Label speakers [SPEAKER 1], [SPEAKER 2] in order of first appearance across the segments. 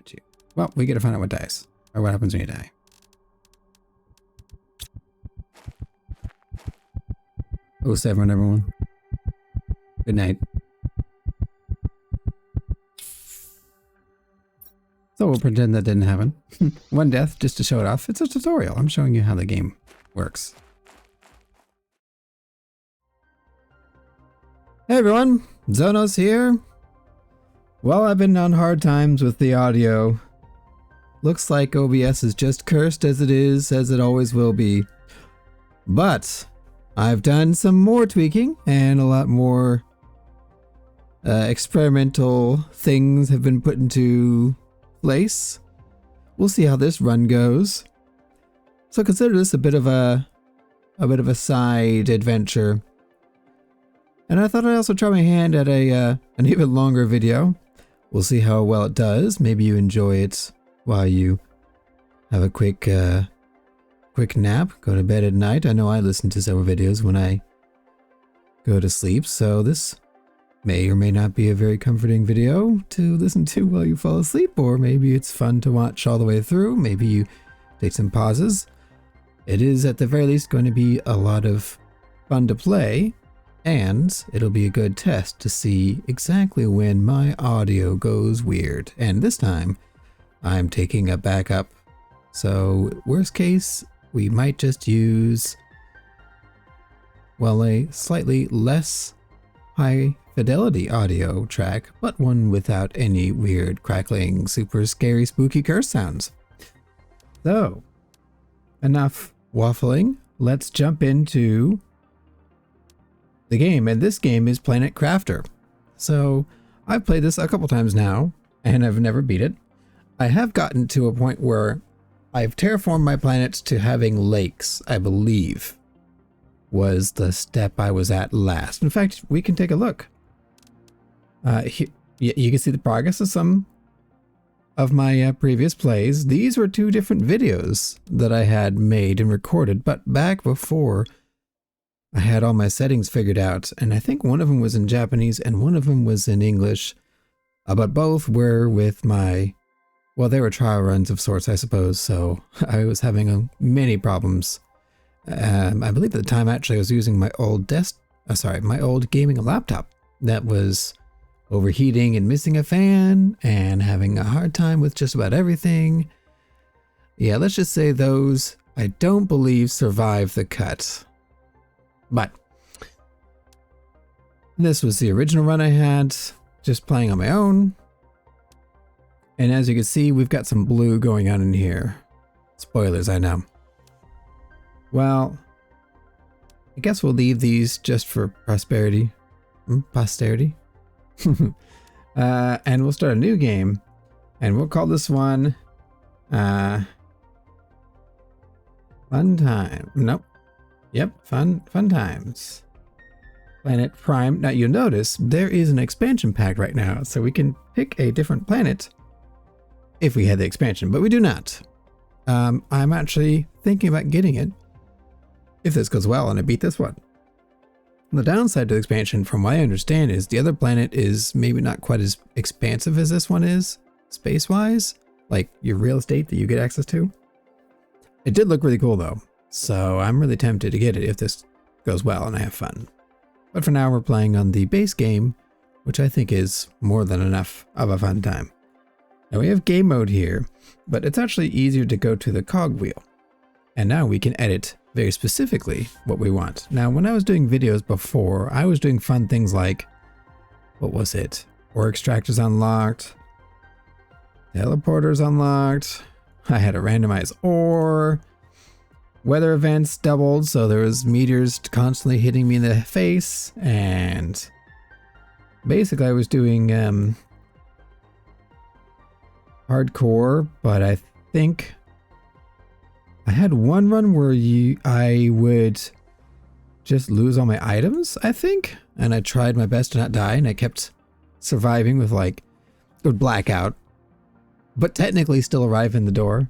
[SPEAKER 1] Right, you. Well, we get to find out what dies. Or what happens when you die. Oh, 7, everyone. Good night. So we'll pretend that didn't happen. 1 death just to show it off. It's a tutorial. I'm showing you how the game works. Hey everyone, Zhonos here. Well, I've been on hard times with the audio. Looks like OBS is just cursed as it is, as it always will be. But I've done some more tweaking and a lot more experimental things have been put into place. We'll see how this run goes. So consider this a bit of a side adventure. And I thought I'd also try my hand at an even longer video. We'll see how well it does. Maybe you enjoy it while you have a quick nap, go to bed at night. I know I listen to several videos when I go to sleep, so this may or may not be a very comforting video to listen to while you fall asleep, or maybe it's fun to watch all the way through. Maybe you take some pauses. It is at the very least going to be a lot of fun to play, and it'll be a good test to see exactly when my audio goes weird. And this time, I'm taking a backup. So worst case, we might just use, well, a slightly less high fidelity audio track, but one without any weird crackling, super scary, spooky curse sounds. So, enough waffling. Let's jump into the game. And this game is Planet Crafter. So I've played this a couple times now and I've never beat it. I have gotten to a point where I've terraformed my planets to having lakes, I believe, was the step I was at last. In fact, we can take a look. Here, you can see the progress of some of my previous plays. These were 2 different videos that I had made and recorded, but back before I had all my settings figured out, and I think one of them was in Japanese and one of them was in English, but both were with my, well, they were trial runs of sorts, I suppose, so I was having many problems. I believe at the time actually I was using my old my old gaming laptop that was overheating and missing a fan and having a hard time with just about everything. Yeah, let's just say those, I don't believe, survived the cut. But this was the original run I had, just playing on my own. And as you can see, we've got some blue going on in here. Spoilers, I know. Well, I guess we'll leave these just for posterity. And we'll start a new game, and we'll call this one Fun Time. Nope. Yep, Fun Times. Planet Prime. Now you'll notice there is an expansion pack right now, so we can pick a different planet if we had the expansion, but we do not. I'm actually thinking about getting it if this goes well and I beat this one. The downside to the expansion, from what I understand, is the other planet is maybe not quite as expansive as this one is, space-wise, like your real estate that you get access to. It did look really cool though, so I'm really tempted to get it if this goes well and I have fun. But for now, we're playing on the base game, which I think is more than enough of a fun time. Now we have game mode here, but it's actually easier to go to the cog wheel. And now we can edit very specifically what we want. Now, when I was doing videos before, I was doing fun things like, what was it? Ore extractors unlocked, teleporters unlocked, I had a randomized ore, weather events doubled, so there was meteors constantly hitting me in the face, and basically I was doing hardcore, but I think I had one run where I would just lose all my items, I think, and I tried my best to not die, and I kept surviving with like, it would black out, but technically still arrive in the door.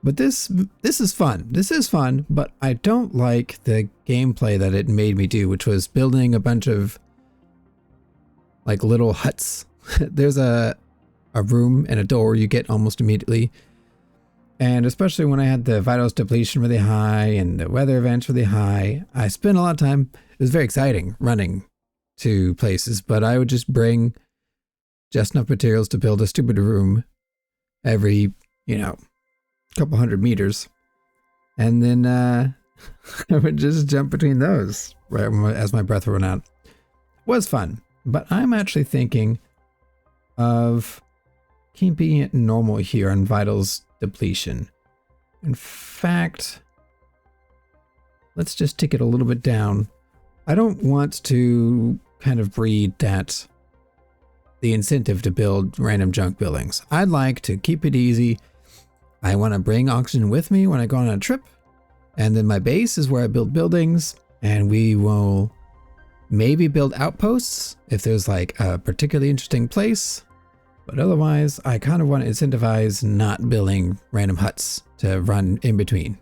[SPEAKER 1] But this is fun. This is fun, but I don't like the gameplay that it made me do, which was building a bunch of like little huts. There's a a room and a door you get almost immediately. And especially when I had the vitals depletion really high and the weather events really high, I spent a lot of time. It was very exciting running to places, but I would just bring just enough materials to build a stupid room every, couple 100 meters. And then I would just jump between those right as my breath ran out. It was fun, but I'm actually thinking of keeping it normal here on vitals depletion. In fact, let's just tick it a little bit down. I don't want to kind of breed the incentive to build random junk buildings. I'd like to keep it easy. I want to bring oxygen with me when I go on a trip. And then my base is where I build buildings, and we will maybe build outposts if there's like a particularly interesting place. But otherwise, I kind of want to incentivize not building random huts to run in between.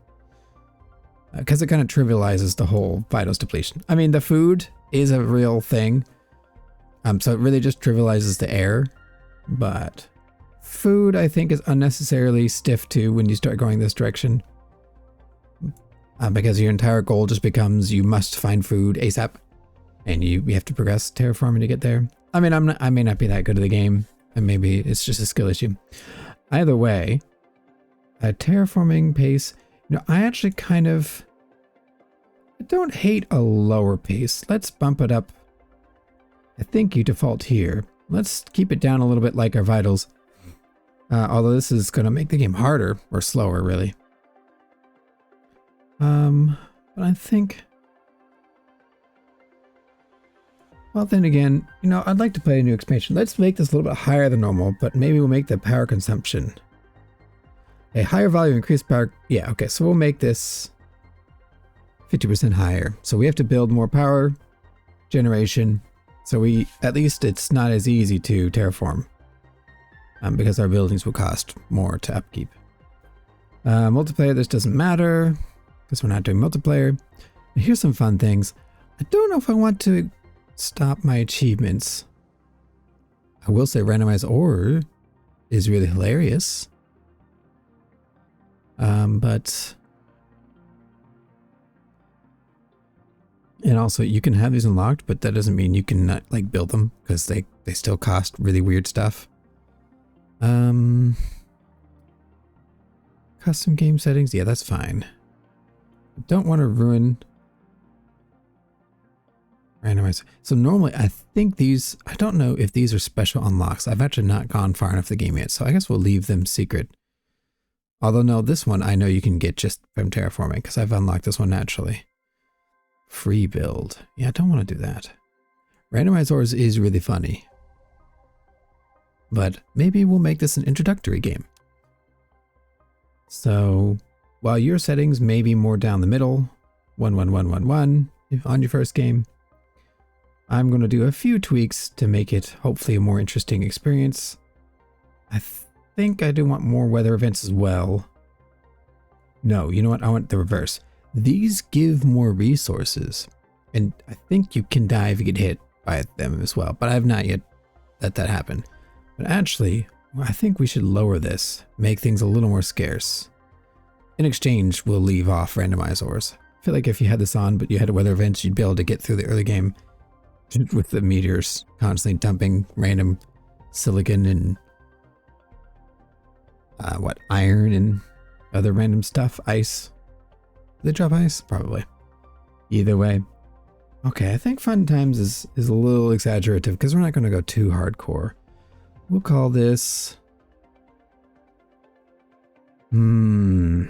[SPEAKER 1] Because it kind of trivializes the whole vitals depletion. I mean, the food is a real thing. So it really just trivializes the air. But food, I think, is unnecessarily stiff too when you start going this direction. Because your entire goal just becomes you must find food ASAP. And you have to progress terraforming to get there. I mean, I may not be that good at the game. And maybe it's just a skill issue. Either way, a terraforming pace, I actually I don't hate a lower pace. Let's bump it up. I think you default here. Let's keep it down a little bit like our vitals. Although this is going to make the game harder or slower, really. But I think, well, then again, I'd like to play a new expansion. Let's make this a little bit higher than normal, but maybe we'll make the power consumption a higher value, increased power. Yeah, okay, so we'll make this 50% higher. So we have to build more power generation. So at least it's not as easy to terraform because our buildings will cost more to upkeep. Multiplayer, this doesn't matter because we're not doing multiplayer. Here's some fun things. I don't know if I want to stop my achievements. I will say randomized ore is really hilarious. But and also you can have these unlocked, but that doesn't mean you can not build them because they still cost really weird stuff. Custom game settings, yeah, that's fine. Don't want to ruin randomize. So normally I think these, I don't know if these are special unlocks. I've actually not gone far enough the game yet, so I guess we'll leave them secret. Although no, this one I know you can get just from terraforming because I've unlocked this one naturally. Free build. Yeah, I don't want to do that. Randomized ores is really funny. But maybe we'll make this an introductory game. So while your settings may be more down the middle, 11111 on your first game, I'm going to do a few tweaks to make it hopefully a more interesting experience. I think I do want more weather events as well. No, you know what? I want the reverse. These give more resources, and I think you can die if you get hit by them as well, but I have not yet let that happen. But actually, I think we should lower this, make things a little more scarce. In exchange, we'll leave off randomized ores. I feel like if you had this on, but you had weather events, you'd be able to get through the early game with the meteors constantly dumping random silicon and iron and other random stuff, ice. Do they drop ice? Probably. Either way. Okay, I think fun times is a little exaggerative because we're not going to go too hardcore. We'll call this... You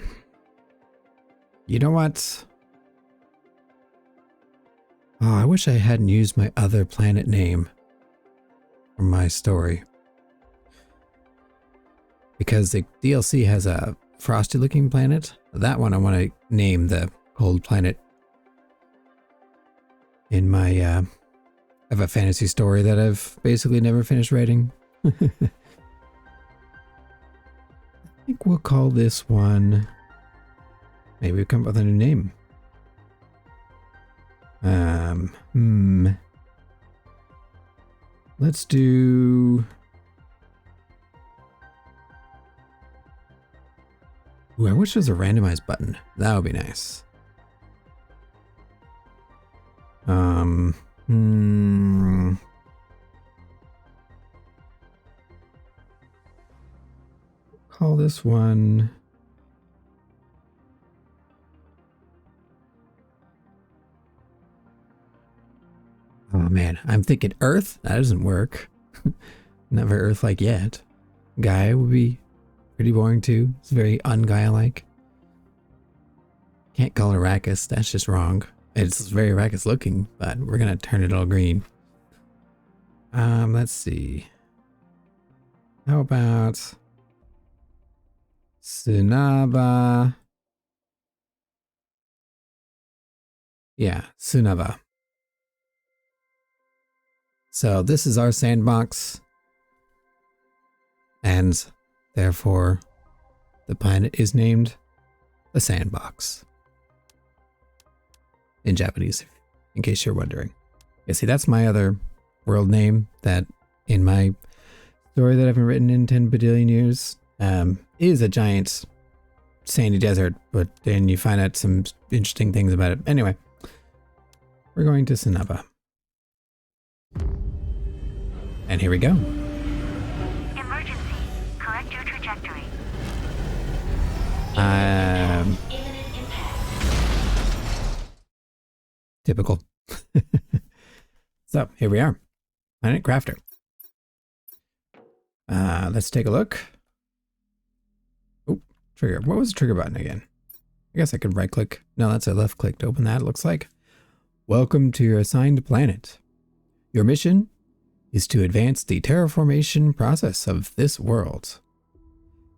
[SPEAKER 1] know what? Oh, I wish I hadn't used my other planet name for my story. Because the DLC has a frosty looking planet. That one I want to name the cold planet. In my, I have a fantasy story that I've basically never finished writing. I think we'll call this one... Maybe we'll come up with a new name. Let's do... Ooh, I wish there was a randomized button. That would be nice. Call this one. Oh man, I'm thinking Earth. That doesn't work. Never Earth-like yet. Gaia would be pretty boring too. It's very un-Gaia-like. Can't call it Arrakis. That's just wrong. It's very Arrakis looking, but we're gonna turn it all green. Let's see. How about Sunaba? Yeah, Sunaba. So this is our sandbox, and therefore the planet is named the Sandbox in Japanese, in case you're wondering. Yeah, see, that's my other world name that in my story that I've been written in 10 badillion years is a giant sandy desert, but then you find out some interesting things about it. Anyway, we're going to Sunaba. And here we go.
[SPEAKER 2] Emergency. Correct your trajectory. Imminent impact.
[SPEAKER 1] Typical. So, here we are. Planet Crafter. Let's take a look. Oh, trigger. What was the trigger button again? I guess I could right click. No, that's a left click to open that, it looks like. Welcome to your assigned planet. Your mission is to advance the terraformation process of this world.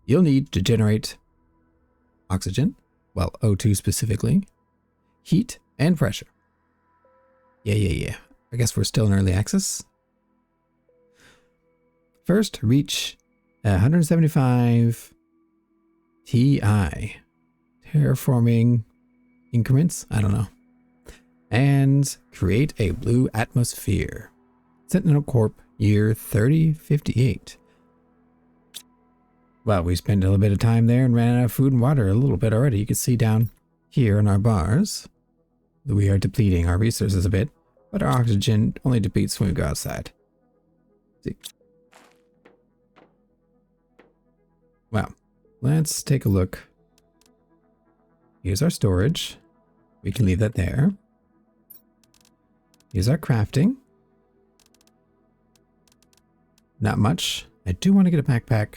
[SPEAKER 1] You'll need to generate oxygen, well, O2 specifically, heat, and pressure. Yeah. I guess we're still in early access. First, reach 175 TI. Terraforming increments? I don't know. And create a blue atmosphere. Sentinel Corp, year 3058. Well, we spent a little bit of time there and ran out of food and water a little bit already. You can see down here in our bars that we are depleting our resources a bit, but our oxygen only depletes when we go outside. See. Well, let's take a look. Here's our storage. We can leave that there. Here's our crafting. Not much. I do want to get a backpack.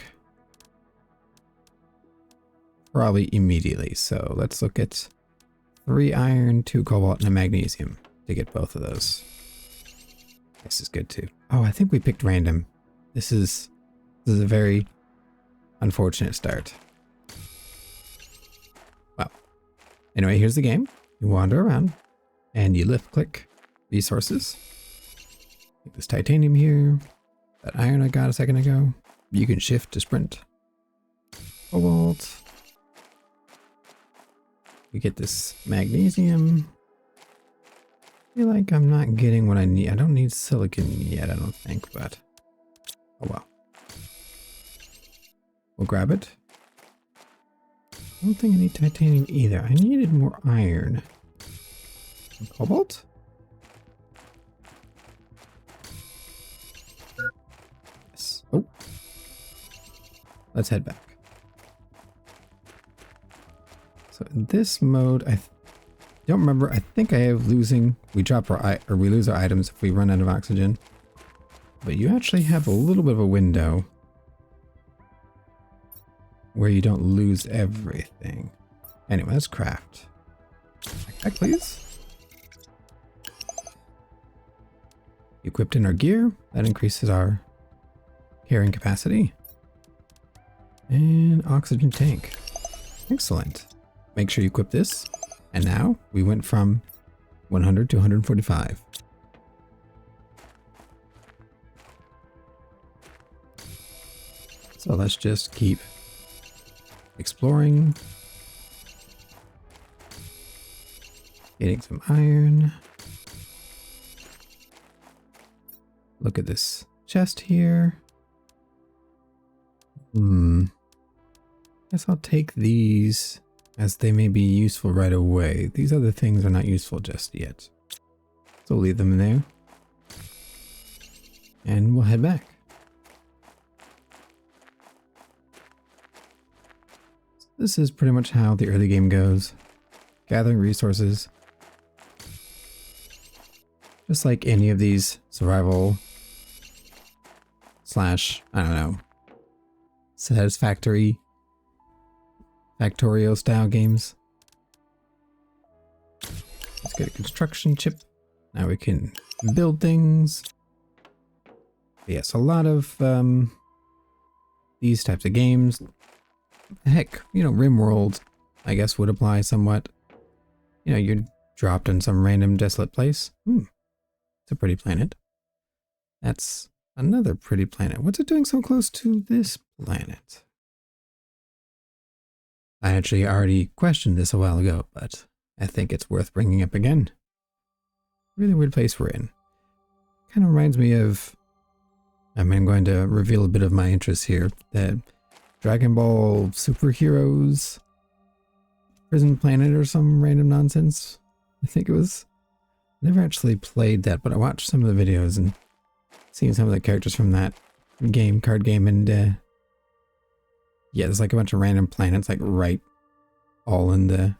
[SPEAKER 1] Probably immediately. So let's look at 3 iron, 2 cobalt, and a magnesium to get both of those. This is good too. Oh, I think we picked random. This is a very unfortunate start. Well, anyway, here's the game. You wander around and you left click resources. Take this titanium here. That iron I got a second ago. You can shift to sprint. Cobalt. We get this magnesium. I feel like I'm not getting what I need. I don't need silicon yet, I don't think, but oh well. We'll grab it. I don't think I need titanium either. I needed more iron. And cobalt? Yes. Oh. Let's head back. So in this mode, I don't remember. I think I have losing. We drop our or we lose our items if we run out of oxygen. But you actually have a little bit of a window where you don't lose everything. Anyway, let's craft. Backpack, please. Equipped in our gear. That increases our carrying capacity. And oxygen tank. Excellent. Make sure you equip this. And now we went from 100 to 145. So let's just keep exploring. Getting some iron. Look at this chest here. Yeah, Guess I'll take these as they may be useful right away. These other things are not useful just yet. So leave them in there. And we'll head back. This is pretty much how the early game goes. Gathering resources. Just like any of these survival / I don't know, satisfactory Factorio style games. Let's get a construction chip. Now we can build things. Yes, a lot of these types of games. Heck, RimWorld, I guess, would apply somewhat. You're dropped in some random desolate place. It's a pretty planet. That's another pretty planet. What's it doing so close to this planet? I actually already questioned this a while ago, but I think it's worth bringing up again. Really weird place we're in. Kind of reminds me of, I'm going to reveal a bit of my interest here, that Dragon Ball Superheroes Prison Planet or some random nonsense. I think it was. Never actually played that, but I watched some of the videos and seen some of the characters from that card game, and yeah, there's like a bunch of random planets, like right all in the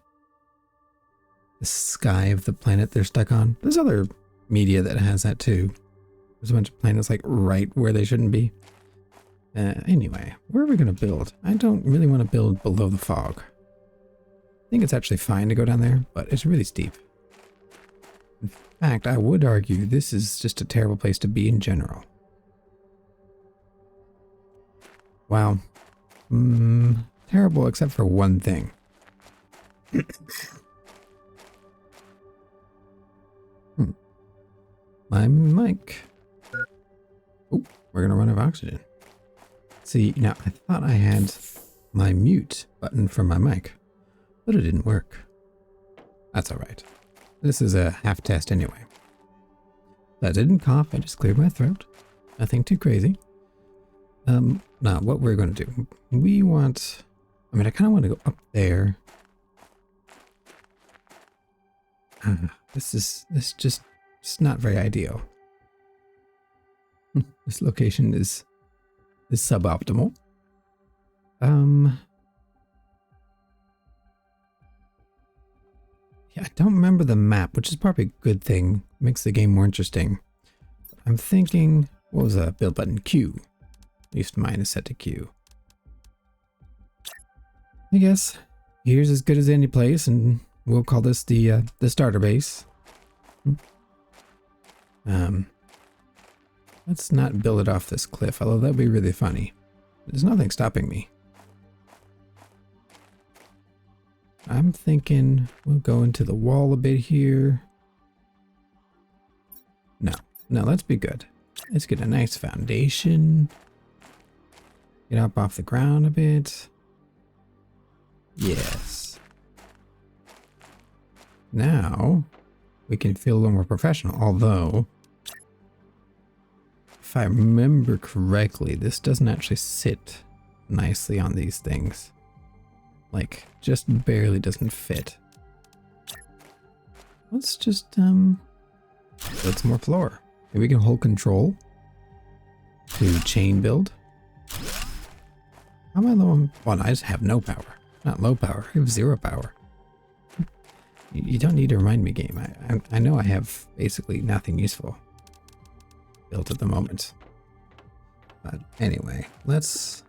[SPEAKER 1] sky of the planet they're stuck on. There's other media that has that too. There's a bunch of planets like right where they shouldn't be. Anyway, where are we going to build? I don't really want to build below the fog. I think it's actually fine to go down there, but it's really steep. In fact, I would argue this is just a terrible place to be in general. Wow. Terrible except for one thing. My mic. Oh, we're going to run out of oxygen. See, now I thought I had my mute button for my mic, but it didn't work. That's all right. This is a half test anyway. I didn't cough, I just cleared my throat. Nothing too crazy. Now what we're going to do, we want, I kind of want to go up there. This just, it's not very ideal. This location is suboptimal. Yeah, I don't remember the map, which is probably a good thing. Makes the game more interesting. I'm thinking, what was that build button? Q. At least mine is set to Q. I guess here's as good as any place, and we'll call this the starter base. Let's not build it off this cliff, although that'd be really funny. There's nothing stopping me. I'm thinking we'll go into the wall a bit here. No, let's be good. Let's get a nice foundation. Get up off the ground a bit. Yes. Now we can feel a little more professional, although if I remember correctly, this doesn't actually sit nicely on these things. Like, just barely doesn't fit. Let's just build some more floor. Maybe we can hold control to chain build. How am I low on? Well, I just have no power. Not low power. I have 0 power. You don't need to remind me, game. I know I have basically nothing useful built at the moment. But anyway, let's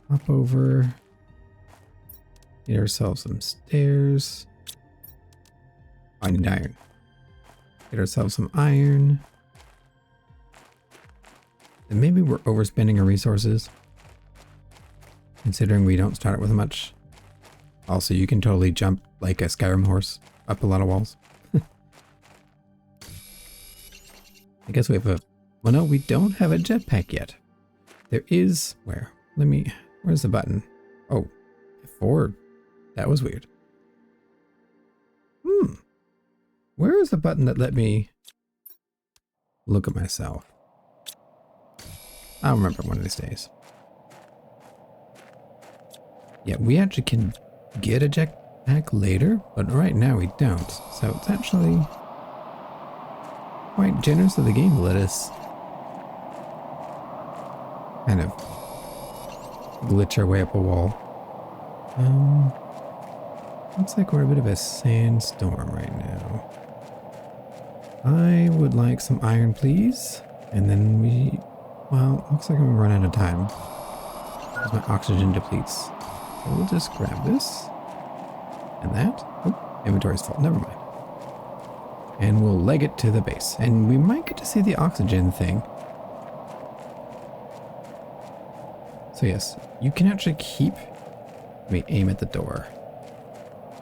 [SPEAKER 1] hop over. Get ourselves some stairs. I need iron. Get ourselves some iron. And maybe we're overspending our resources, considering we don't start with much. Also, you can totally jump like a Skyrim horse up a lot of walls. I guess we have a... Well, no, we don't have a jetpack yet. There is... Where? Where's the button? Oh, forward. That was weird. Where is the button that let me look at myself? I'll remember one of these days. Yeah, we actually can get a jetpack later, but right now we don't. So it's actually quite generous of the game to let us kind of glitch our way up a wall. Looks like we're in a bit of a sandstorm right now. I would like some iron, please. And then well, looks like I'm gonna run out of time as my oxygen depletes. So we'll just grab this and that. Oh, inventory's full. Never mind. And we'll leg it to the base. And we might get to see the oxygen thing. So yes, you can actually keep... Let me aim at the door.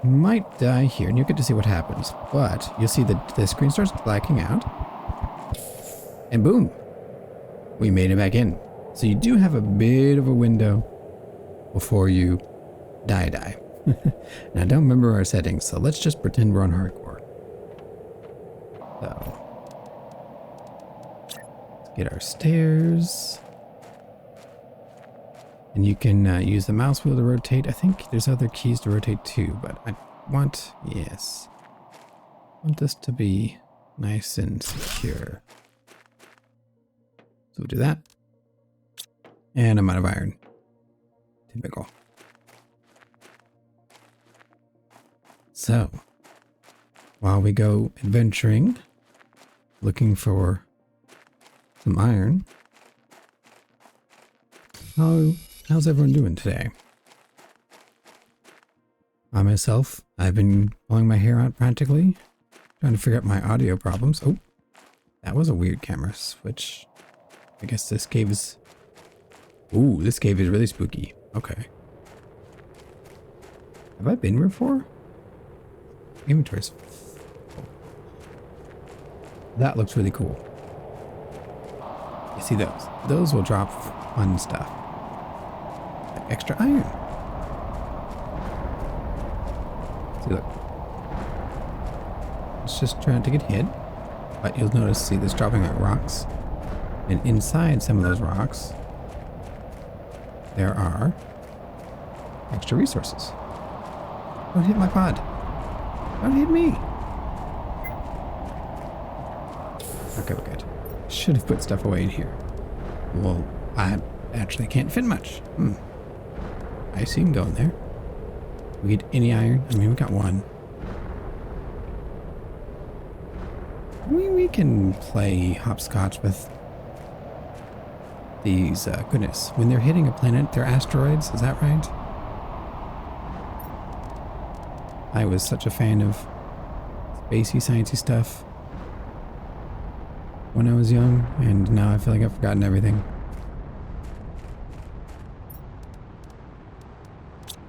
[SPEAKER 1] You might die here, and you'll get to see what happens. But you'll see that the screen starts blacking out. And boom! We made it back in. So you do have a bit of a window before you die. Now I don't remember our settings, so let's just pretend we're on hardcore. So, let's get our stairs. And you can use the mouse wheel to rotate. I think there's other keys to rotate too, but I want, yes. I want this to be nice and secure. So we'll do that. And I'm out of iron. Typical. So, while we go adventuring, looking for some iron, how's everyone doing today? I myself, I've been pulling my hair out practically, trying to figure out my audio problems. Oh, that was a weird camera switch. I guess this cave is... Ooh, this cave is really spooky. Okay. Have I been here before? Inventories. That looks really cool. You see those? Those will drop fun stuff. Like extra iron. See, look. It's just trying to get hit. But you'll notice, see, this dropping like rocks. And inside some of those rocks, there are extra resources. Don't hit my pod. Don't hit me. Okay, we're good. Should have put stuff away in here. Well, I actually can't fit much. I see him going there. We get any iron? I mean, we got one. We can play hopscotch with these, goodness. When they're hitting a planet, they're asteroids. Is that right? I was such a fan of spacey, sciencey stuff when I was young, and now I feel like I've forgotten everything.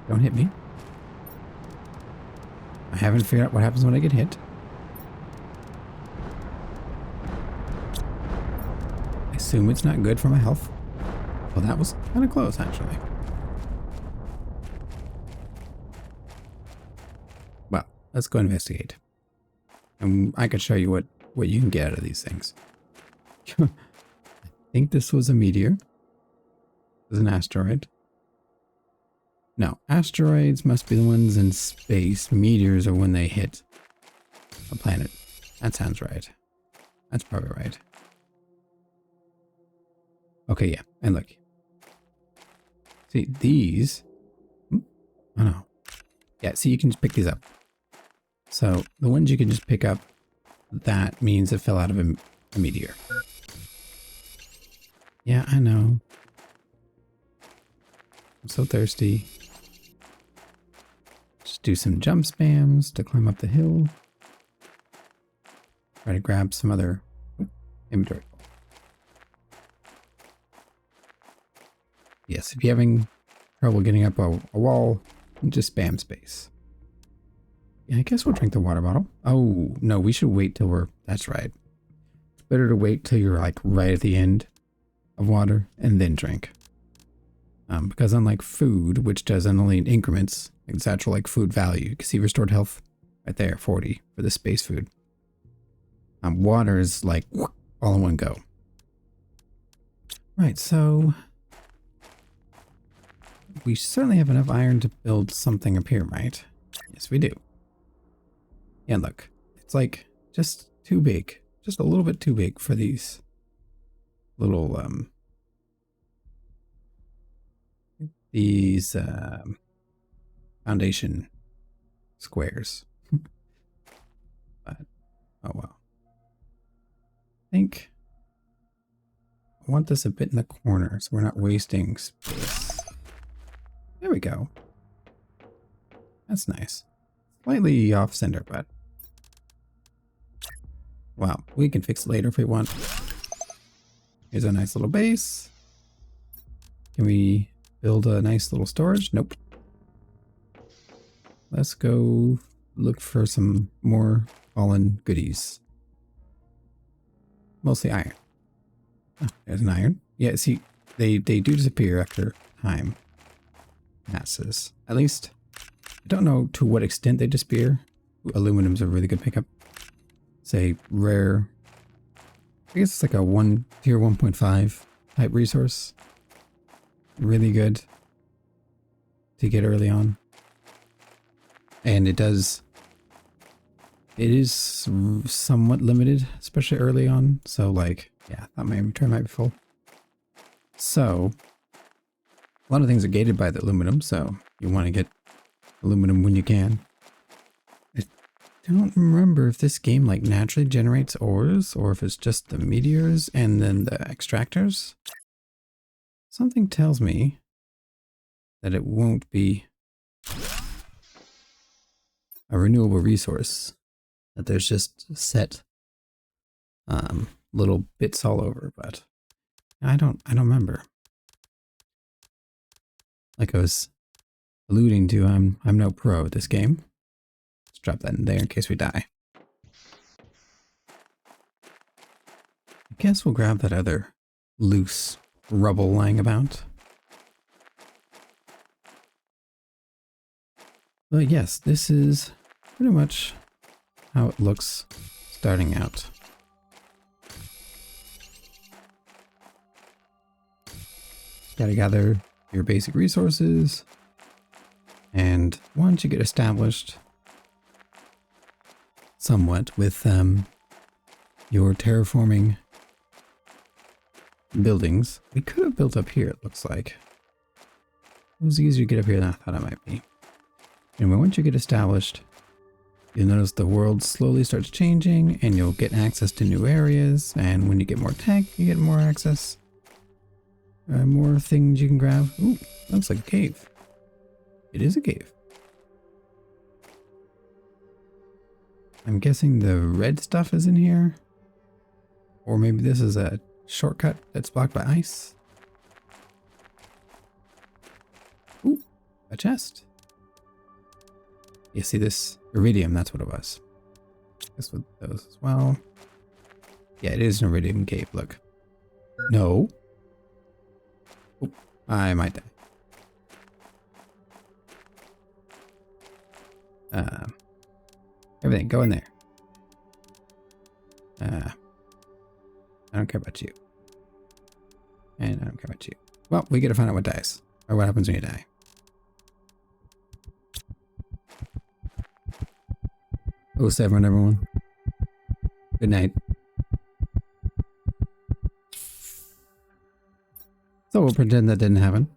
[SPEAKER 1] Don't hit me. I haven't figured out what happens when I get hit. I assume it's not good for my health. Well, that was kind of close, actually. Well, let's go investigate. And I could show you what you can get out of these things. I think this was a meteor. This is an asteroid. No, asteroids must be the ones in space. Meteors are when they hit a planet. That sounds right. That's probably right. Okay, yeah. And look. See, these... Oh, no. Yeah, see, you can just pick these up. So, the ones you can just pick up, that means it fell out of a meteor. Yeah, I know. I'm so thirsty. Just do some jump spams to climb up the hill. Try to grab some other inventory. Yes, if you're having trouble getting up a wall, just spam space. Yeah, I guess we'll drink the water bottle. Oh, no, we should wait till we're... That's right. It's better to wait till you're like right at the end of water and then drink. Because unlike food, which does only in increments, it's actual like food value. You can see restored health right there, 40 for the space food. Water is like all in one go. Right, so we certainly have enough iron to build something up here, right? Yes, we do. Yeah, look. It's like just too big. Just a little bit too big for these little, foundation squares. But, oh well. I think I want this a bit in the corner so we're not wasting space. There we go. That's nice. Slightly off center, but wow, we can fix it later if we want. Here's a nice little base. Can we build a nice little storage? Nope. Let's go look for some more fallen goodies. Mostly iron. Oh, there's an iron. Yeah, see, they do disappear after time passes. At least, I don't know to what extent they disappear. Aluminum's a really good pickup. Say rare. I guess it's like a tier 1.5 type resource. Really good to get early on. And it is somewhat limited, especially early on. So like, yeah, that my inventory might be full. So a lot of things are gated by the aluminum, so you want to get aluminum when you can. I don't remember if this game like naturally generates ores or if it's just the meteors and then the extractors. Something tells me that it won't be a renewable resource, that there's just set little bits all over, but I don't remember. Like I was alluding to, I'm no pro at this game. Let's drop that in there in case we die. I guess we'll grab that other loose rubble lying about. But yes, this is pretty much how it looks starting out. Gotta gather your basic resources, and once you get established somewhat with your terraforming buildings, we could have built up here, it looks like. It was easier to get up here than I thought it might be. Anyway, once you get established, you'll notice the world slowly starts changing and you'll get access to new areas, and when you get more tech, you get more access. More things you can grab. Ooh, looks like a cave. It is a cave. I'm guessing the red stuff is in here. Or maybe this is a shortcut that's blocked by ice. Ooh, a chest. You see this iridium, that's what it was. Guess with those as well. Yeah, it is an iridium cave, look. No. Oop, I might die. Everything, go in there. I don't care about you. And I don't care about you. Well, we gotta find out what dies. Or what happens when you die. 07, everyone. Good night. So we'll pretend that didn't happen.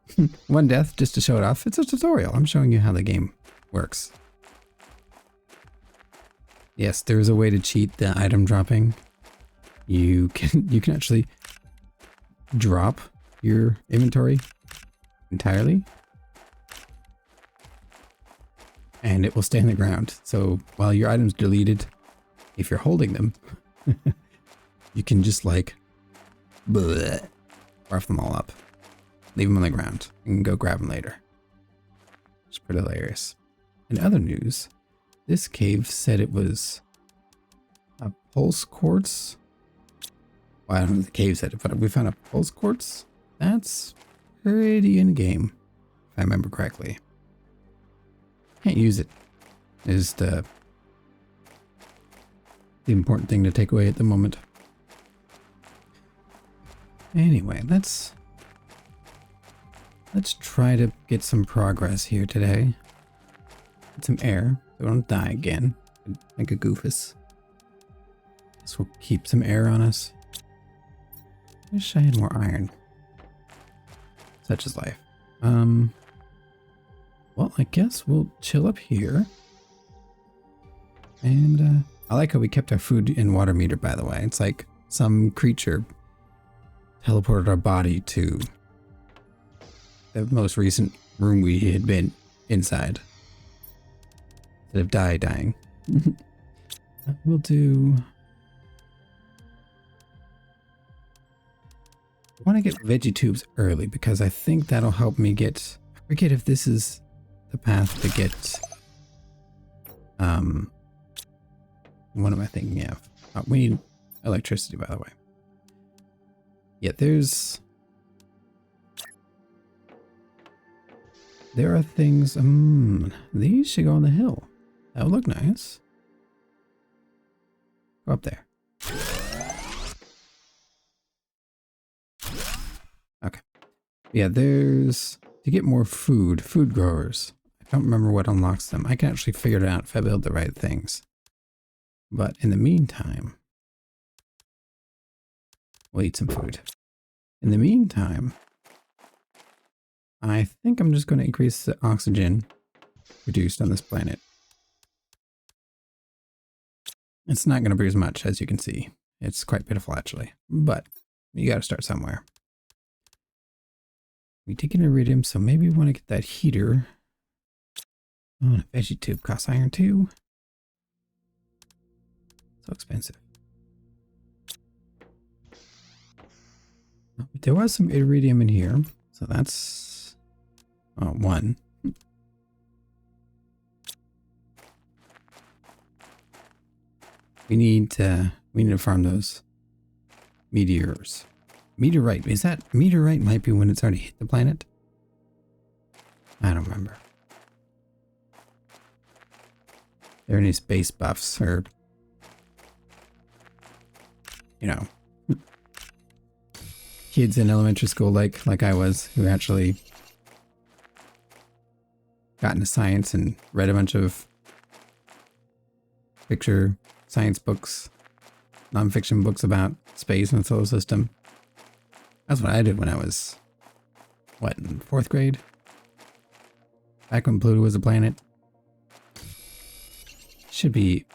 [SPEAKER 1] One death just to show it off. It's a tutorial. I'm showing you how the game works. Yes, there is a way to cheat the item dropping. You can actually drop your inventory entirely, and it will stay on the ground. So while your item's deleted, if you're holding them, you can just like bleh, barf them all up, leave them on the ground, and go grab them later. It's pretty hilarious. In other news, this cave said it was a pulse quartz. Well, I don't know if the cave said it, but we found a pulse quartz. That's pretty in game, if I remember correctly. Can't use it is the important thing to take away at the moment. Anyway, let's Let's try to get some progress here today. Get some air so we don't die again. Like a goofus. This will keep some air on us. I wish I had more iron. Such is life. Well, I guess we'll chill up here. And I like how we kept our food and water meter, by the way. It's like some creature teleported our body to the most recent room we had been inside. Instead of dying. We'll do... I want to get veggie tubes early because I think that'll help me get... I forget if this is the path to get... What am I thinking of? Oh, we need electricity, by the way. Yeah, there are things... these should go on the hill. That would look nice. Go up there. Okay. Yeah, there's... To get more food growers. I don't remember what unlocks them. I can actually figure it out if I build the right things. But in the meantime... We'll eat some food. In the meantime... I think I'm just going to increase the oxygen produced on this planet. It's not going to produce much, as you can see. It's quite pitiful, actually. But you got to start somewhere. We take an iridium, so maybe we want to get that heater. Oh, a veggie tube costs iron too. So expensive. Oh, there was some iridium in here, so that's one. We need to farm those meteors. Meteorite. Is that meteorite might be when it's already hit the planet? I don't remember. There are any space buffs or, you know, kids in elementary school like I was, who actually got into science and read a bunch of picture science books, nonfiction books about space and the solar system. That's what I did when I was, what, in 4th grade? Back when Pluto was a planet. Should be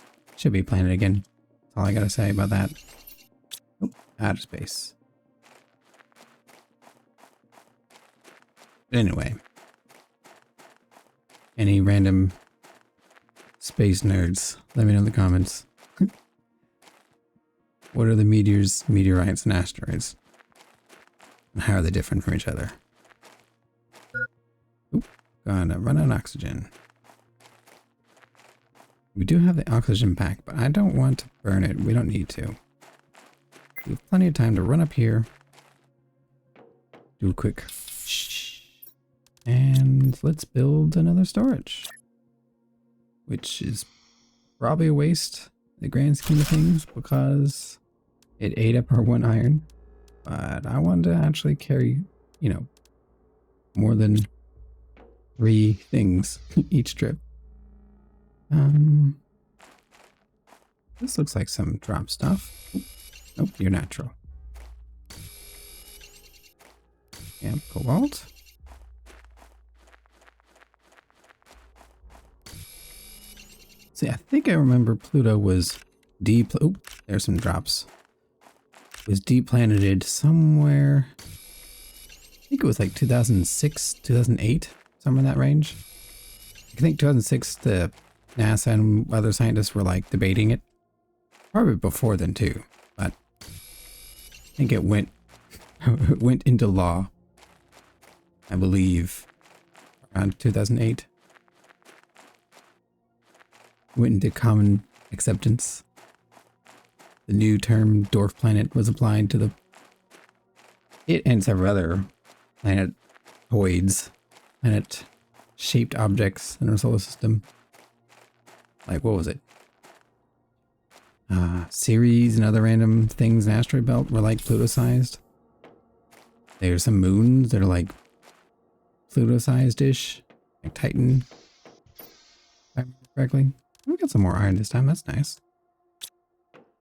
[SPEAKER 1] a planet again. That's all I gotta say about that. Oh, outer space. But anyway. Any random space nerds, let me know in the comments. What are the meteors, meteorites, and asteroids? And how are they different from each other? Oop, gonna run out of oxygen. We do have the oxygen pack, but I don't want to burn it. We don't need to. We have plenty of time to run up here. Do a quick shh. And let's build another storage. Which is probably a waste in the grand scheme of things because it ate up our 1 iron. But I wanted to actually carry, you know, more than 3 things each trip. This looks like some drop stuff. Oop. Nope, you're natural. Yeah, cobalt. See, I think I remember Pluto was there's some drops. Was deplaneted somewhere. I think it was like 2006, 2008, somewhere in that range. I think 2006, the NASA and other scientists were like debating it. Probably before then too, but I think it went it went into law, I believe, around 2008. Went into common acceptance. The new term dwarf planet was applied to it and several other planetoids, planet-shaped objects in our solar system. Like, what was it? Ceres and other random things in the asteroid belt were like Pluto-sized. There's some moons that are like Pluto-sized-ish, like Titan, if I remember correctly. We got some more iron this time. That's nice.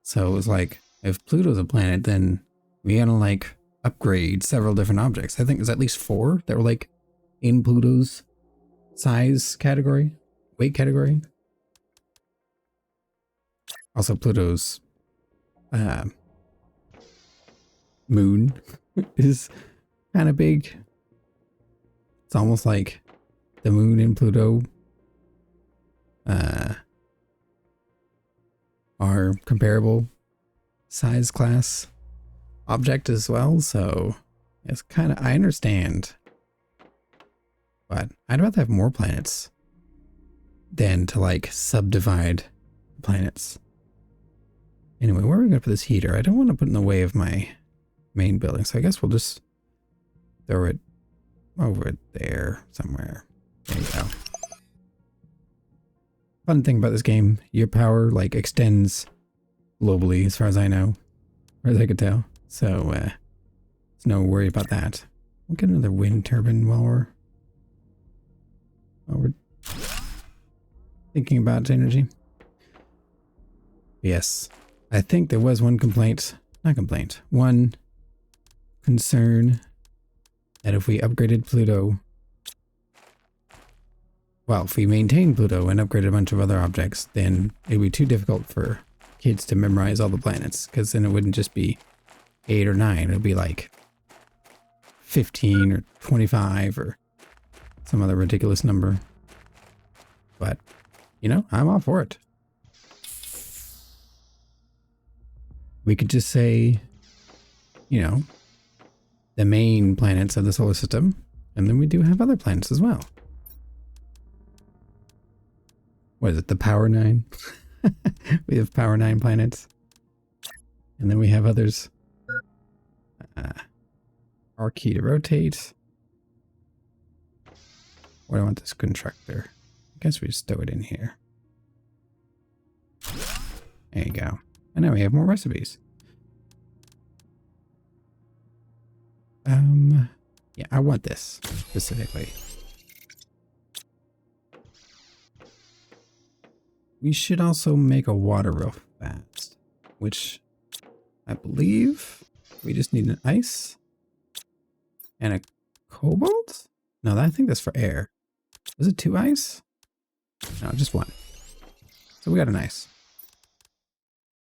[SPEAKER 1] So it was like, if Pluto's a planet, then we gotta like upgrade several different objects. I think there's at least 4 that were like in Pluto's size category, weight category. Also, Pluto's moon is kind of big. It's almost like the moon and Pluto are comparable size class object as well. So it's kind of, I understand, but I'd rather have more planets than to like subdivide planets. Anyway, where are we going to put this heater? I don't want to put it in the way of my main building, so I guess we'll just throw it over there somewhere. There you go. Fun thing about this game, your power like extends globally as far as I know, or as I could tell. So there's no worry about that. We'll get another wind turbine while we're thinking about energy. Yes, I think there was one concern that if we upgraded Pluto, well, if we maintained Pluto and upgraded a bunch of other objects, then it'd be too difficult for kids to memorize all the planets, because then it wouldn't just be 8 or 9, it would be like 15 or 25 or some other ridiculous number. But, you know, I'm all for it. We could just say, you know, the main planets of the solar system, and then we do have other planets as well. What is it, the Power 9? We have Power 9 planets. And then we have others. R key to rotate. Where do I want this constructor? I guess we just throw it in here. There you go. And now we have more recipes. Yeah, I want this specifically. We should also make a water real fast, which I believe we just need an ice and a cobalt? No, I think that's for air. Was it 2 ice? No, just 1. So we got an ice.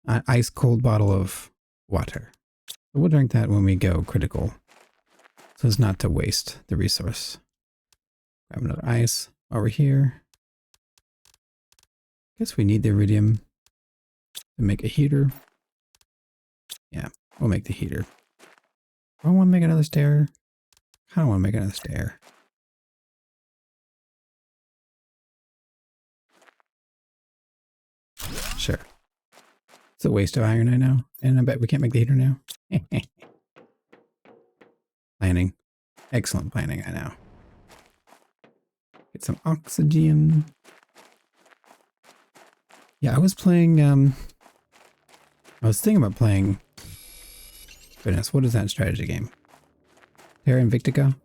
[SPEAKER 1] An ice cold bottle of water. So we'll drink that when we go critical, so as not to waste the resource. Grab another ice over here. Guess we need the iridium to make a heater. Yeah, we'll make the heater. Do I want to make another stair? I don't want to make another stair. Sure. It's a waste of iron, I know. And I bet we can't make the heater now. Planning. Excellent planning, I know. Get some oxygen. Yeah, I was playing, I was thinking about playing, goodness, what is that strategy game? Terra Invictica?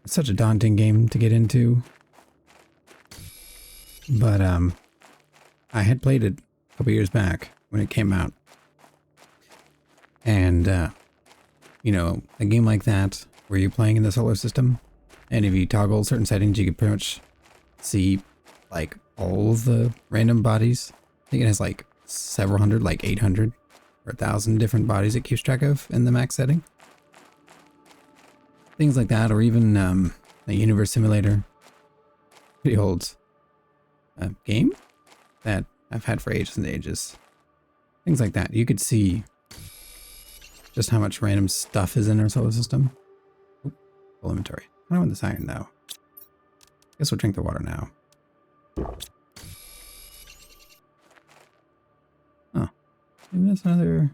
[SPEAKER 1] It's such a daunting game to get into. But, I had played it a couple years back when it came out. And, you know, a game like that, where you're playing in the solar system, and if you toggle certain settings, you can pretty much see, like, all of the random bodies. I think it has like several hundred, like 800 or 1,000 different bodies it keeps track of in the max setting. Things like that, or even the Universe Simulator. Pretty old game that I've had for ages and ages. Things like that. You could see just how much random stuff is in our solar system. Oop, full inventory. I don't want this iron though. Guess we'll drink the water now. Oh, maybe that's another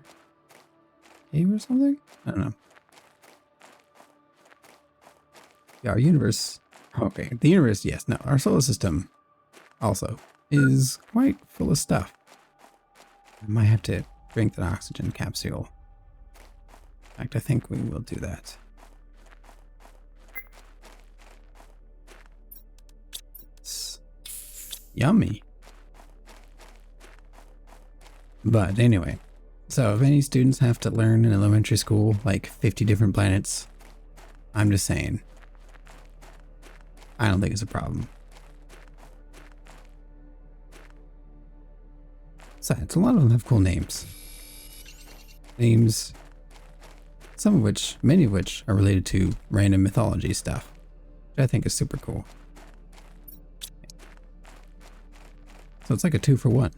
[SPEAKER 1] cave or something? I don't know. Yeah, our universe. Okay, the universe, yes. No, our solar system also is quite full of stuff. I might have to drink that oxygen capsule. In fact, I think we will do that. Yummy. But anyway, so if any students have to learn in elementary school like 50 different planets, I'm just saying, I don't think it's a problem. Besides, a lot of them have cool names. Names, many of which are related to random mythology stuff, which I think is super cool. So it's like a 2-for-1.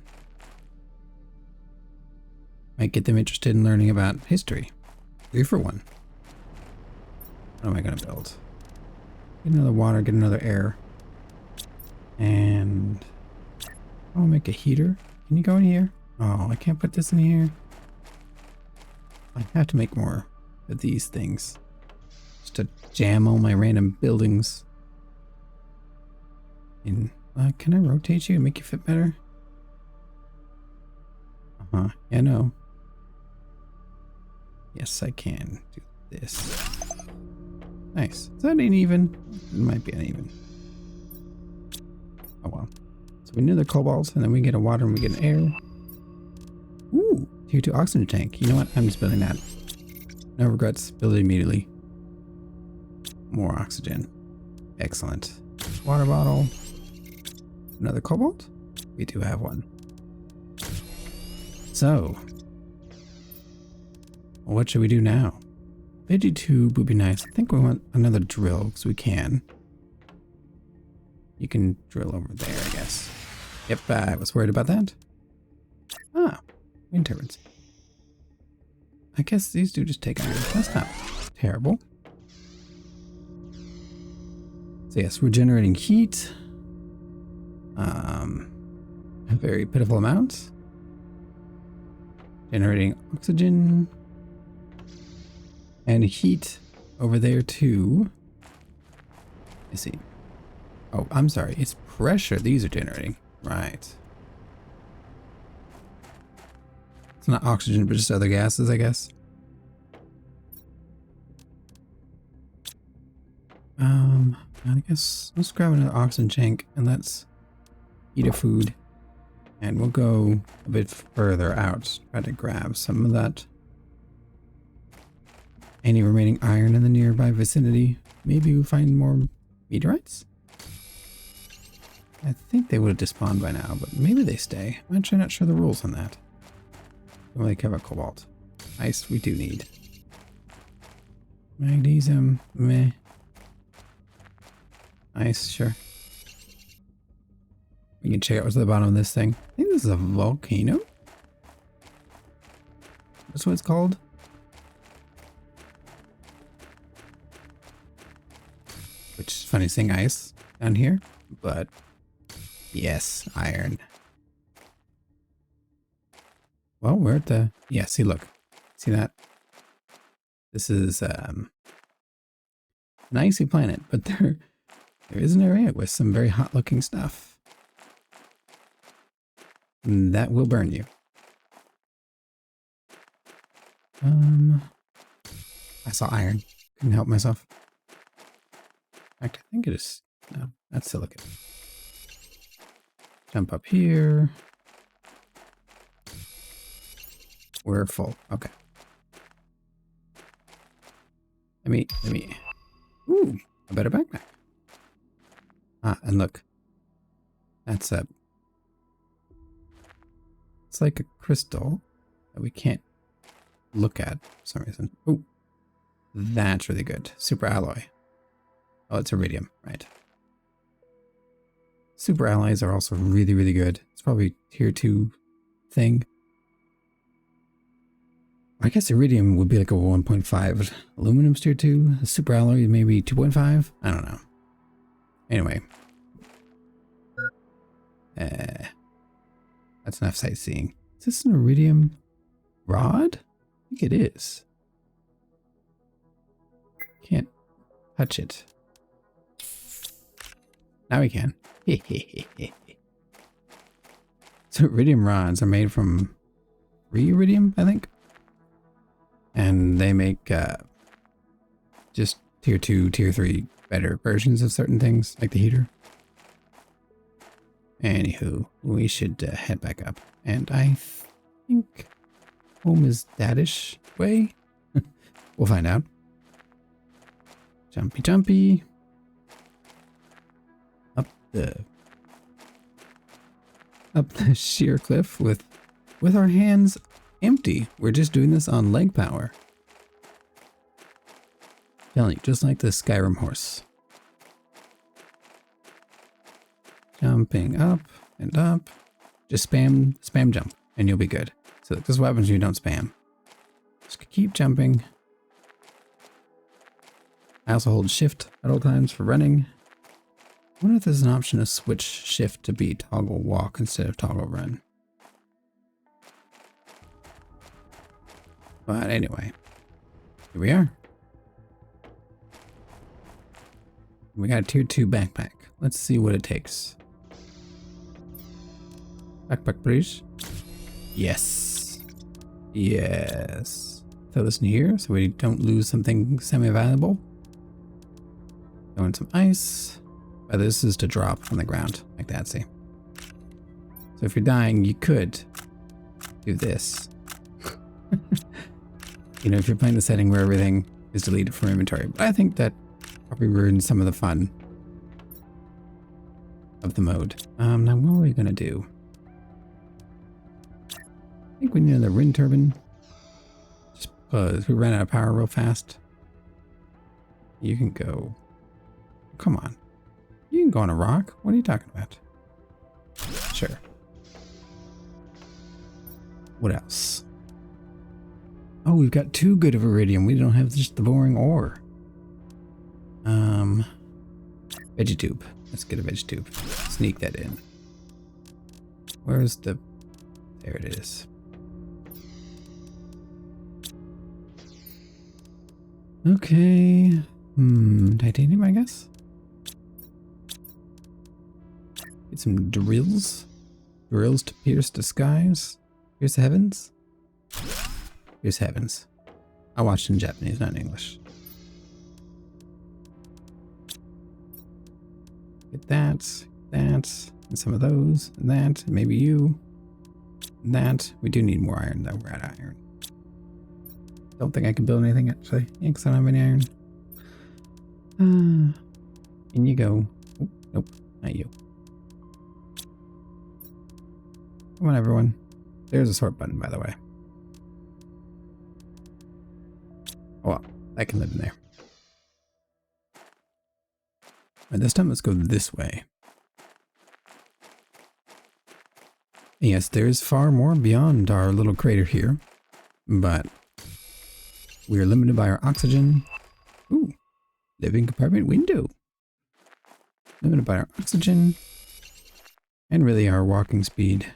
[SPEAKER 1] Might get them interested in learning about history. 3-for-1. What am I going to build? Get another water, get another air. And I'll make a heater. Can you go in here? Oh, I can't put this in here. I have to make more of these things. Just to jam all my random buildings in. Can I rotate you and make you fit better? Uh-huh. Yeah, no. Yes, I can do this. Nice. Is that uneven? It might be uneven. Oh well. So we need the cobalt, and then we get a water and we get an air. Ooh, tier 2 oxygen tank. You know what? I'm just building that. No regrets. Build it immediately. More oxygen. Excellent. Water bottle. Another cobalt? We do have one. So, what should we do now? Veggie tube would be nice. I think we want another drill because we can. You can drill over there, I guess. Yep, I was worried about that. Ah, wind turbines. I guess these do just take iron. That's not terrible. So yes, we're generating heat. A very pitiful amount. Generating oxygen. And heat over there too. Let's see. Oh, I'm sorry. It's pressure these are generating. Right. It's not oxygen, but just other gases, I guess. I guess let's grab another oxygen tank and let's eat a food. And we'll go a bit further out. Try to grab some of that. Any remaining iron in the nearby vicinity. Maybe we'll find more meteorites? I think they would have despawned by now, but maybe they stay. I'm actually not sure the rules on that. Don't really care about cobalt. Ice we do need. Magnesium, meh. Ice, sure. We can check out what's at the bottom of this thing. I think this is a volcano. That's what it's called. Which is funny saying ice down here, but yes, iron. Well, we're at the, yeah, see, look, see that? This is an icy planet, but there is an area with some very hot looking stuff. That will burn you. I saw iron. Couldn't help myself. In fact, I think it is. No, that's silicon. Jump up here. We're full. Okay. Let me. Ooh, a better backpack. Ah, and look. That's a. It's like a crystal that we can't look at for some reason. Ooh, that's really good. Super alloy. Oh, it's iridium, right. Super alloys are also really, really good. It's probably tier 2 thing. I guess iridium would be like a 1.5. Aluminum's tier 2. A super alloy maybe 2.5. I don't know. Anyway. That's enough sightseeing. Is this an iridium rod? I think it is. Can't touch it. Now we can. So iridium rods are made from iridium, I think. And they make just tier 2, tier 3 better versions of certain things, like the heater. Anywho, we should head back up. And I think home is that-ish way. We'll find out. Jumpy, jumpy. Up the sheer cliff with our hands empty. We're just doing this on leg power. Telling you, just like the Skyrim horse. Jumping up and up. Just spam jump, and you'll be good. So this is what happens when you don't spam. Just keep jumping. I also hold shift at all times for running. I wonder if there's an option to switch shift to be toggle walk instead of toggle run. But anyway, here we are. We got a tier 2 backpack. Let's see what it takes. Backpack, please. Yes. Yes. Throw this in here so we don't lose something semi-valuable. Throw in some ice. Oh, this is to drop on the ground, like that, see? So if you're dying, you could do this. You know, if you're playing the setting where everything is deleted from inventory. But I think that probably ruins some of the fun of the mode. Now what are we gonna do? I think we need another wind turbine. Just because we ran out of power real fast. You can go. Come on. You can go on a rock. What are you talking about? Sure. What else? Oh, we've got too good of iridium. We don't have just the boring ore. Vegetube. Let's get a vegetube. Sneak that in. Where's the... There it is. Okay. Titanium, I guess? Get some drills. Drills to pierce the skies. Pierce the heavens. Pierce heavens. I watched in Japanese, not in English. Get that, and some of those, and that, and maybe you, and that. We do need more iron, though. We're out of iron. Don't think I can build anything, actually. Yeah, because I don't have any iron. In you go. Oh, nope, not you. Come on, everyone. There's a sort button, by the way. Oh, well, I can live in there. And this time, let's go this way. Yes, there's far more beyond our little crater here, but we are limited by our oxygen. Ooh, living compartment window. Limited by our oxygen, and really our walking speed.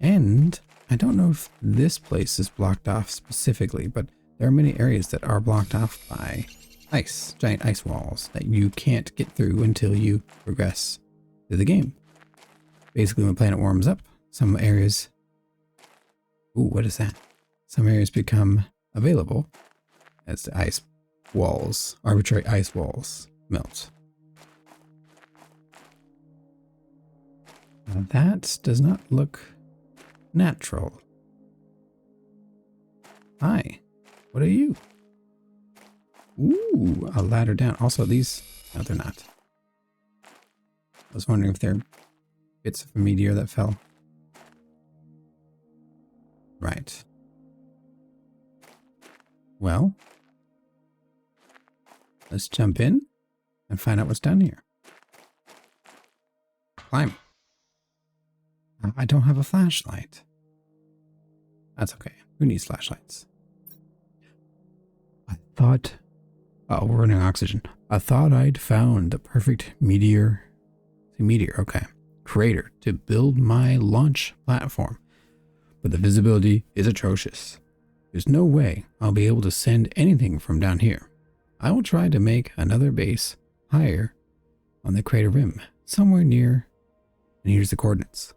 [SPEAKER 1] And I don't know if this place is blocked off specifically, but there are many areas that are blocked off by ice, giant ice walls that you can't get through until you progress through the game. Basically, when the planet warms up, some areas... Ooh, what is that? Some areas become available as the ice walls, arbitrary ice walls, melt. Now that does not look natural. Hi, what are you? Ooh, a ladder down. Also, these... No, they're not. I was wondering if they're bits of a meteor that fell. Right. Well, let's jump in and find out what's down here. Climb. I don't have a flashlight. That's okay. Who needs flashlights? I thought... Oh, we're running oxygen. I thought I'd found the perfect meteor. Meteor, okay. Crater to build my launch platform. But the visibility is atrocious. There's no way I'll be able to send anything from down here. I will try to make another base higher on the crater rim, somewhere near, and here's the coordinates.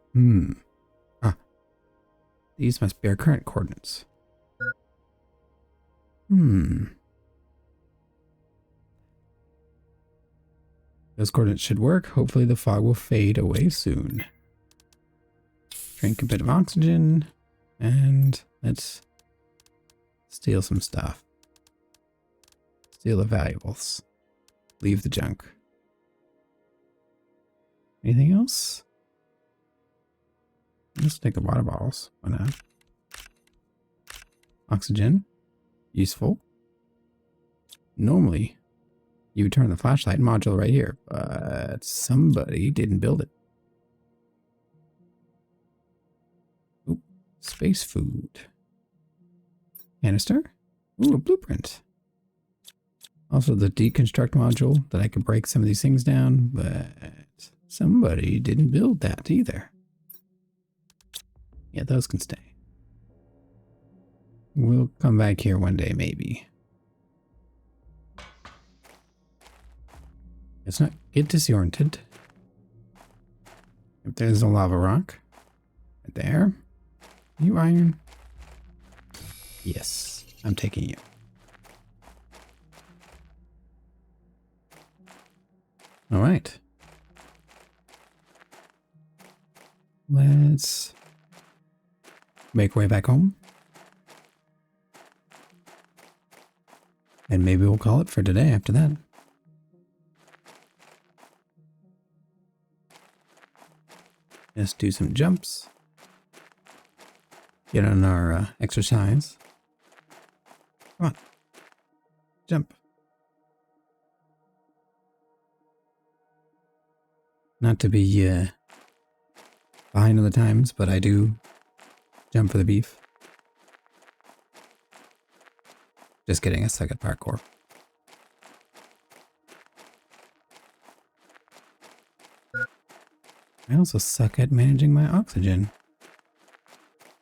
[SPEAKER 1] These must be our current coordinates. Those coordinates should work. Hopefully the fog will fade away soon. Drink a bit of oxygen. And let's steal some stuff. Steal the valuables. Leave the junk. Anything else? Let's take the water bottles. Why not? Oxygen. Useful. Normally, you would turn the flashlight module right here, but somebody didn't build it. Oop, space food. Canister. Ooh, a blueprint. Also the deconstruct module that I could break some of these things down, but somebody didn't build that either. Yeah, those can stay. We'll come back here one day, maybe. Let's not get disoriented. If there's a lava rock right there. You iron? Yes, I'm taking you. All right. Let's make way back home. And maybe we'll call it for today after that. Just do some jumps. Get on our exercise. Come on. Jump. Not to be behind on the times, but I do jump for the beef. Just kidding, I suck at parkour. I also suck at managing my oxygen.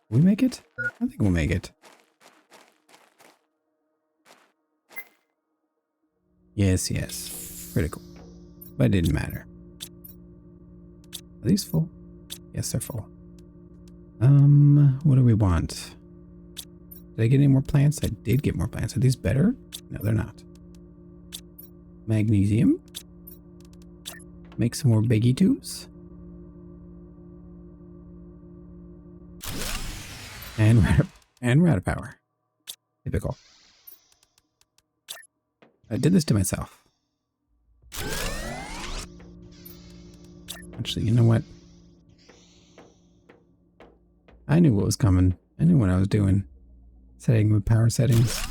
[SPEAKER 1] Will we make it? I think we'll make it. Yes, yes. Critical. But it didn't matter. Are these full? Yes, they're full. What do we want? Did I get any more plants? I did get more plants. Are these better? No, they're not. Magnesium. Make some more biggie tubes. And we're out of power. Typical. I did this to myself. Actually, you know what? I knew what was coming. I knew what I was doing. Setting with power settings.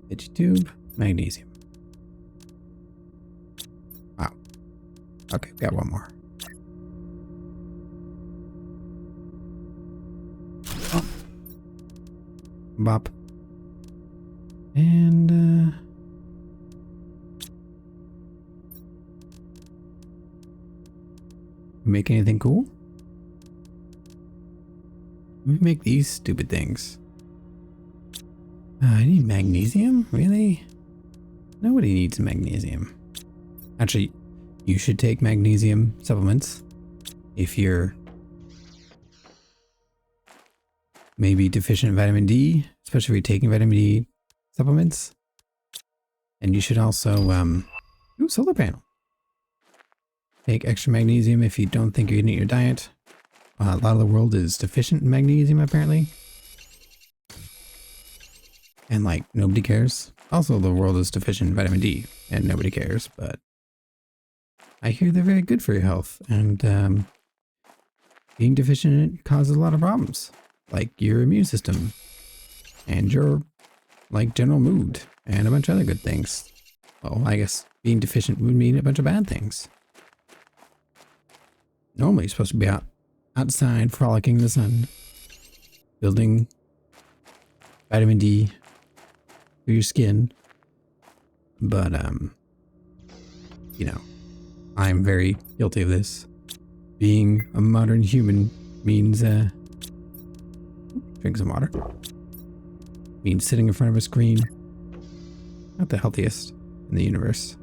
[SPEAKER 1] Digitube, magnesium. Wow. Okay, got one more. Oh. Bop. And make anything cool? We make these stupid things. I need magnesium? Really? Nobody needs magnesium. Actually, you should take magnesium supplements if you're maybe deficient in vitamin D, especially if you're taking vitamin D supplements. And you should also, ooh, solar panel. Take extra magnesium if you don't think you're gonna eat your diet. A lot of the world is deficient in magnesium, apparently. And, like, nobody cares. Also, the world is deficient in vitamin D, and nobody cares, but I hear they're very good for your health, and being deficient in it causes a lot of problems, like your immune system, and your, like, general mood, and a bunch of other good things. Well, I guess being deficient would mean a bunch of bad things. Normally, you're supposed to be outside frolicking in the sun, building vitamin D for your skin. But, you know, I'm very guilty of this. Being a modern human means, drink some water. Means sitting in front of a screen. Not the healthiest in the universe.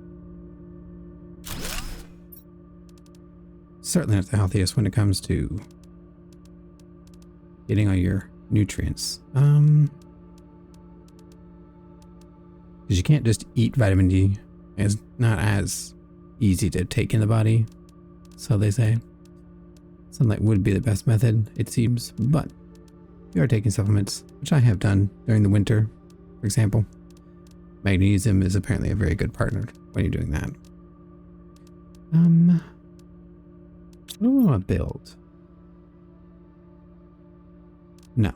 [SPEAKER 1] Certainly not the healthiest when it comes to getting all your nutrients. Because you can't just eat vitamin D. It's not as easy to take in the body, so they say. Sunlight would be the best method, it seems, but you are taking supplements, which I have done during the winter, for example. Magnesium is apparently a very good partner when you're doing that. What do we want to build? No.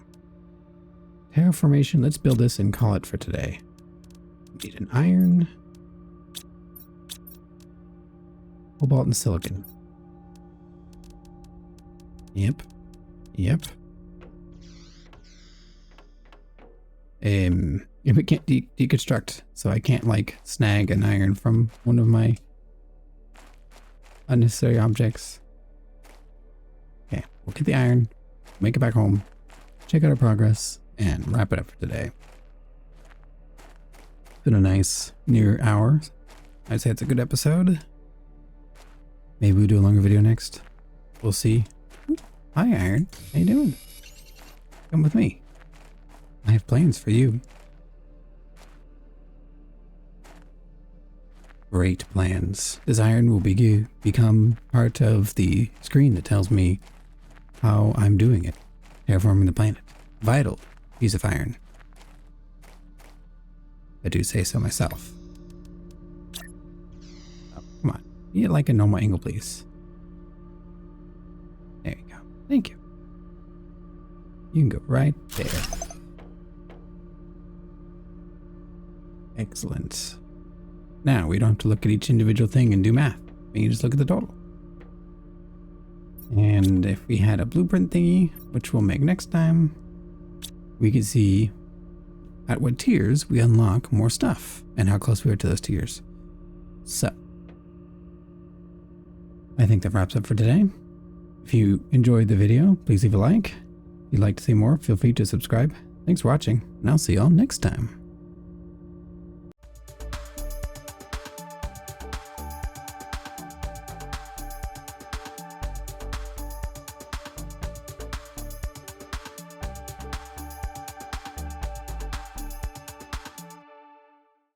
[SPEAKER 1] Terraformation, let's build this and call it for today. Need an iron, cobalt, and silicon. Yep. If it can't deconstruct, so I can't like snag an iron from one of my unnecessary objects. Okay, we'll get the iron, make it back home, check out our progress, and wrap it up for today. It's been a nice near hour. I'd say it's a good episode. Maybe we'll do a longer video next. We'll see. Ooh, hi Iron, how you doing? Come with me. I have plans for you. Great plans. This iron will become part of the screen that tells me how I'm doing it. Terraforming the planet. Vital piece of iron. I do say so myself. Oh, come on. Eat it like a normal angle, please. There you go. Thank you. You can go right there. Excellent. Now we don't have to look at each individual thing and do math. We can just look at the total. And if we had a blueprint thingy, which we'll make next time, we could see at what tiers we unlock more stuff and how close we are to those tiers. So, I think that wraps up for today. If you enjoyed the video, please leave a like. If you'd like to see more, feel free to subscribe. Thanks for watching, and I'll see y'all next time.